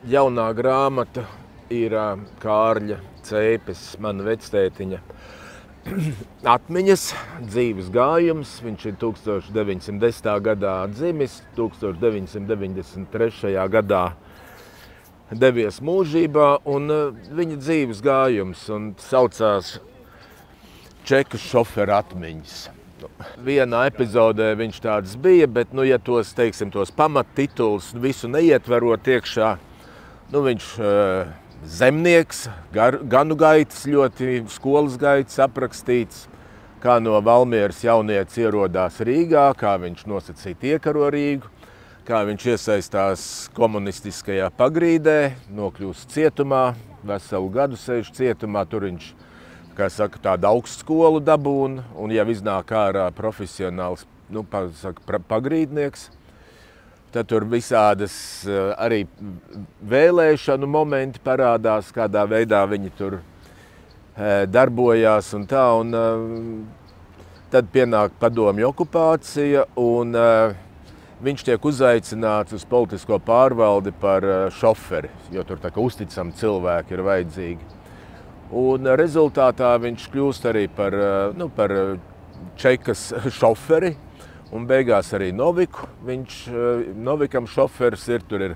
jaunā grāmata ir Kārļa Cēpes, mana vectētiņa atmiņas, dzīves gājums. Viņš ir 1910. gadā dzimis, 1993. gadā devies mūžībā, un viņa dzīves gājums un saucās Čeka šofera atmiņas. Vienā epizodē viņš tāds bija, bet, ja tos, teiksim, tos pamattituls visu neietverot iekšā, viņš zemnieks, ganu gaitas, ļoti skolas gaitas aprakstīts, kā no Valmieras jaunietis ierodās Rīgā, kā viņš nosacīt iekaro Rīgu, kā viņš iesaistās komunistiskajā pagrīdē, nokļūst cietumā, veselu gadu sēž cietumā, tur viņš, kā saka, tādu augstskolu dabūna un jau iznāk ārā profesionāls, pagrīdnieks. Tad tur visādas arī vēlēšanu momenti parādās, kādā veidā viņi tur darbojās un tā. Un tad pienāk padomju okupācija un viņš tiek uzaicināts uz politisko pārvaldi par šoferi, jo tur tā kā uzticami cilvēki ir vajadzīgi. Un rezultātā viņš kļūst arī par Čekas šoferi un beigās arī Noviku. Novikam šoferis ir, tur ir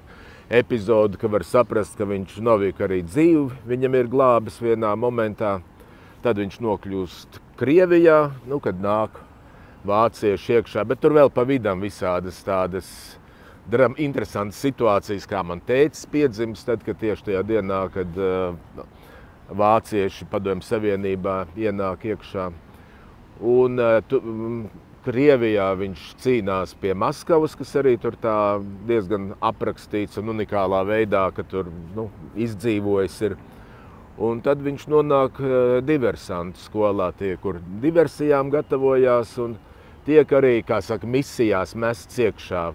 epizode, ka var saprast, ka viņš Noviku arī dzīvi viņam ir glābis vienā momentā. Tad viņš nokļūst Krievijā, kad nāk vācieši iekšā, bet tur vēl pa vidam visādas tādas interesantas situācijas, kā man tētis piedzims, tad, kad tieši tajā dienā, kad vācieši Padomju Savienībā ienāk iekšā. Un Krievijā viņš cīnās pie Maskavas, kas arī tur tā diezgan aprakstīts un unikālā veidā, ka tur izdzīvojis ir. Un tad viņš nonāk diversantu skolā, kur diversijām gatavojās un tiek arī, kā saka, misijās mests iekšā.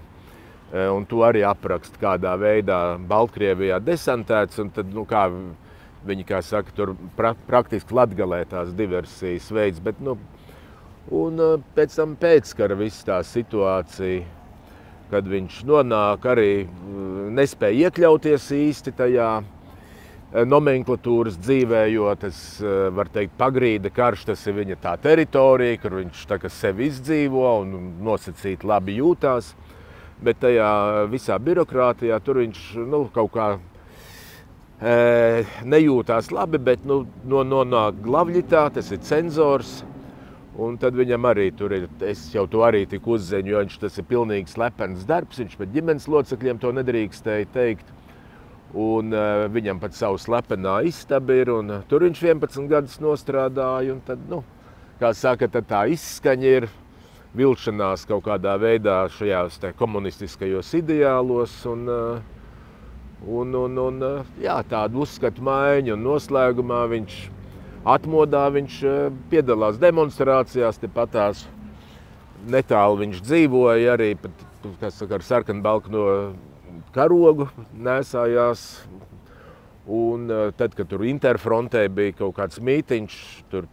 Un to arī aprakst, kādā veidā Baltkrievijā desantēts, un tad, kā viņi, kā saka, tur praktiski Latgalē tās diversijas veids, bet, un pēc tam pēckara viss tā situācija, kad viņš nonāk arī nespēja iekļauties īsti tajā nomenklatūras dzīvē, jo tas, var teikt, pagrīda karš, tas ir viņa tā teritorija, kur viņš tā kā sevi izdzīvo un nosacīt labi jūtās, bet tajā visā birokrātijā tur viņš, kaut kā nejūtās labi, bet nonāk Glavļitā, tas ir cenzors, un tad viņam arī tur ir, es jau to arī tik uzziņu, jo tas ir pilnīgi slepens darbs, viņš pat ģimenes locekļiem to nedrīkstēja teikt, un viņam pat savu slepenā istaba ir, un tur viņš 11 gadus nostrādāja, un tad, kā saka, tad tā izskaņa ir vilšanās kaut kādā veidā šajās komunistiskajos ideālos, un tādu uzskatu maiņu, un noslēgumā viņš atmodā, viņš piedalās demonstrācijās, tepatās netālu viņš dzīvoja arī, kas saka, ar sarkanbalkno karogu nēsājās, un tad, kad tur Interfrontē bija kaut kāds mītiņš, tur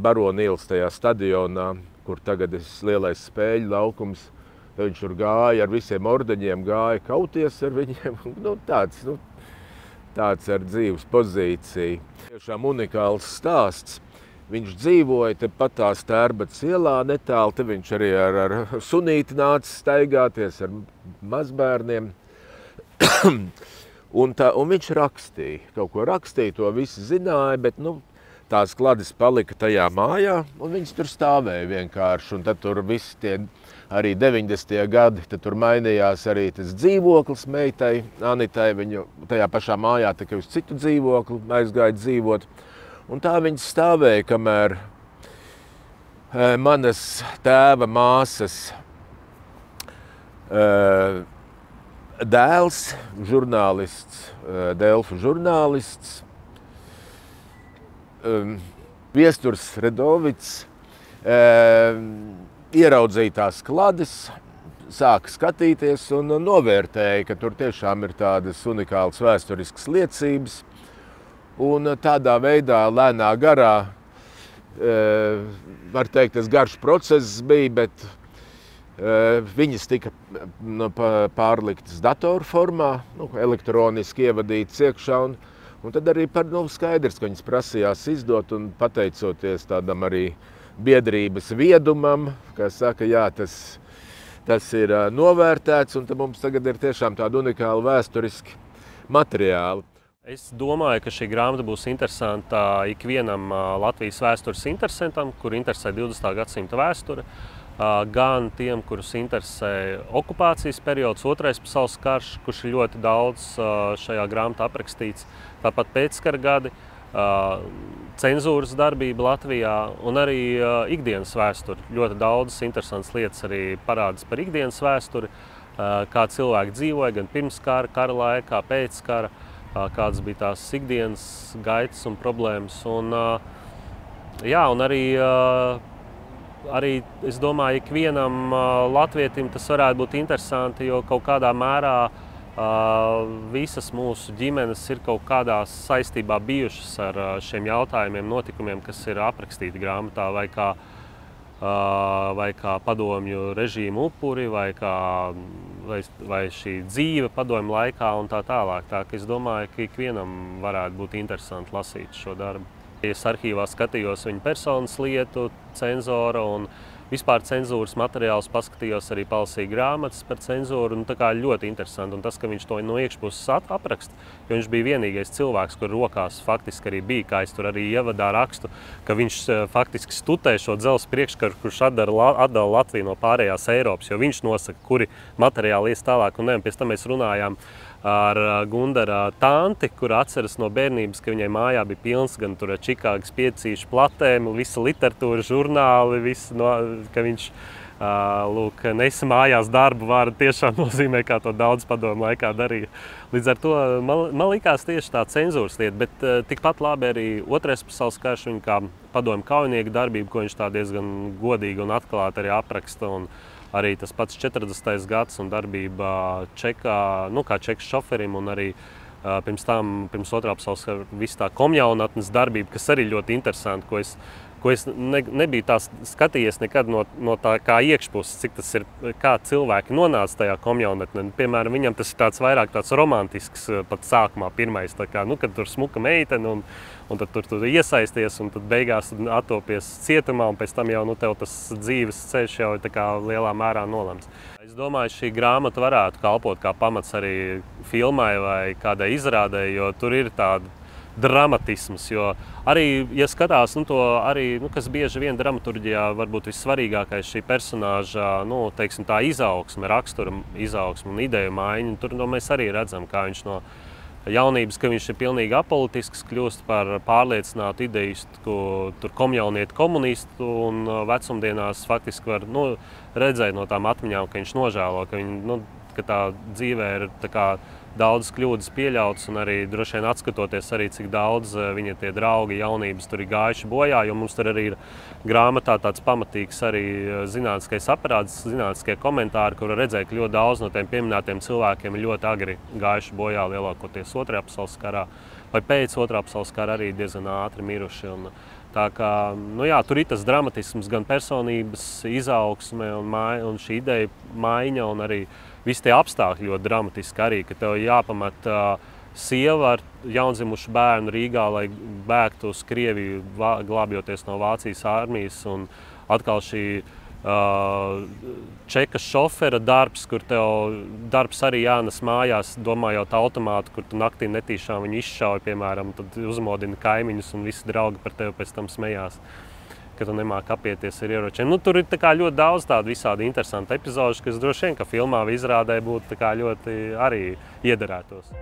Barona ielas tajā stadionā, kur tagad ir lielais spēļu laukums, tad viņš tur gāja ar visiem ordeņiem, gāja kauties ar viņiem, tāds ar dzīves pozīciju. Tiešām unikāls stāsts. Viņš dzīvoja tepat tās Tērbats ielā netālu, te viņš arī ar sunīti nāca staigāties, ar mazbērniem. un viņš rakstīja, kaut ko rakstīja, to visi zināja, bet tās klades palika tajā mājā, un viņas tur stāvēja vienkārši. Un tad tur visi tie arī 90. gadi, tad tur mainījās arī tas dzīvoklis meitai, Anitai, viņu tajā pašā mājā tikai uz citu dzīvokli aizgāja dzīvot. Un tā viņas stāvēja, kamēr manas tēva māsas dēls, žurnālists, Delfu žurnālists, Viesturs Redovits, ieraudzīja tās klades, sāka skatīties un novērtēja, ka tur tiešām ir tādas unikālas vēsturiskas liecības. Un tādā veidā lēnā garā, var teikt, tas garš process bija, bet Viņas tika pārliktas datoru formā, elektroniski ievadītas iekšā. Un tad arī skaidrs, ka viņas prasījās izdot, un pateicoties tādam arī biedrības viedumam, kā saka, jā, tas ir novērtēts, un tad mums tagad ir tiešām tādi unikāli vēsturiski materiāli. Es domāju, ka šī grāmata būs interesanta ikvienam Latvijas vēstures interesantam, kur interesē 20. gadsimta vēsture, gan tiem, kurus interesē okupācijas periods, Otrais pasaules karš, kurš ir ļoti daudz šajā grāmatā aprakstīts, tāpat pēckara gadi, cenzūras darbība Latvijā un arī ikdienas vēsture. Ļoti daudzas interesantas lietas arī parādas par ikdienas vēsturi, kā cilvēki dzīvoja gan pirms kara, kara laikā, pēc kara, kādas bija tās ikdienas gaitas un problēmas. Un arī es domāju, ikvienam latvietim tas varētu būt interesanti, jo kaut kādā mērā visas mūsu ģimenes ir kaut kādā saistībā bijušas ar šiem jautājumiem, notikumiem, kas ir aprakstīti grāmatā, vai kā padomju režīmu upuri, vai šī dzīve padomju laikā un tā tālāk. Tā ka es domāju, ka ikvienam varētu būt interesanti lasīt šo darbu. Es arhīvā skatījos viņa personas lietu, cenzora un vispār cenzūras materiālus, paskatījos arī palasīju grāmatas par cenzūru. Un tā kā ļoti interesanti. Un tas, ka viņš to no iekšpuses apraksta, jo viņš bija vienīgais cilvēks, kur rokās faktiski arī bija, kā es tur arī ievadā rakstu, ka viņš faktiski studē šo dzelzs priekškaru, kurš atdala Latviju no pārējās Eiropas, jo viņš nosaka, kuri materiāli ies tālāk un ne. Pēc tam mēs runājām ar Gundara tanti, kur atceras no bērnības, ka viņai mājā bija pilns gan tur Čikāgas piecīšu platēm, visa literatūra, žurnāli, ka viņš nesa mājās darbu vārdu tiešām nozīmē, kā to daudz padomu laikā darīja. Līdz ar to man likās tieši tā cenzūras lieta, bet tikpat labi arī Otrais pasaules karš, viņa kā padomu kaujinieku darbību, ko viņš tā diezgan godīgi un atklāti arī apraksta. Un arī tas pats 40. gads un darbība Čekā, kā čekas šoferim, un arī pirms Otrā pasaules kara viss tā komjaunatnes darbība, kas arī ļoti interesanti, ko es nebiju tā skatījies nekad no tā kā iekšpuses, cik tas ir, kā cilvēki nonāca tajā komjaunatnē. Piemēram, viņam tas ir vairāk tāds romantisks pat sākumā pirmais, kad tur smuka meitene un tad tur iesaisties un tad beigās attopies cietumā un pēc tam jau tev tas dzīves ceļš jau ir lielā mērā nolemts. Es domāju, šī grāmata varētu kalpot kā pamats arī filmai vai kādai izrādē, jo tur ir tāda dramatisms, jo arī, ja skatās to arī, kas bieži vien dramaturģijā varbūt vissvarīgākais šī personāža, teiksim tā izaugsme, rakstura izaugsme un ideju maiņa, tur mēs arī redzam, kā viņš no jaunības, ka viņš ir pilnīgi apolitisks, kļūst par pārliecinātu ideistu, tur komjaunietu komunistu un vecumdienās faktiski var redzēt no tām atmiņām, ka viņš nožēlo, ka tā dzīvē ir daudz kļūdas pieļautas un arī droši vien atskatoties arī, cik daudz viņa tie draugi jaunības tur ir gājuši bojā, jo mums tur arī ir grāmatā tāds pamatīgs arī zinātniskais aparāts, zinātniskie komentāri, kur redzēja, ka ļoti daudz no tiem pieminētiem cilvēkiem ir ļoti agri gājuši bojā, lielākoties Otrajā pasaules karā vai pēc Otrā pasaules kara arī diezgan ātri miruši. Tā kā, tur ir tas dramatisms, gan personības izaugsme un šī ideja maiņa un arī visi tie apstākļi ļoti dramatiski arī, ka tev jāpamat sieva ar jaundzimušu bērnu Rīgā, lai bēgtu uz Krieviju, glābjoties no Vācijas armijas, un atkal šī čekas šofera darbs, kur tev darbs arī jānes mājās, domājot automātu, kur tu naktī netīšām viņu izšauj, piemēram, tad uzmodina kaimiņus un visi draugi par tevi pēc tam smējās, ka tu nemāk apieties ar ieročiem. Tur ir ļoti daudz tādu visādi interesantu epizodu, kas droši vien, ka filmā vai izrādē būtu ļoti arī iederētos.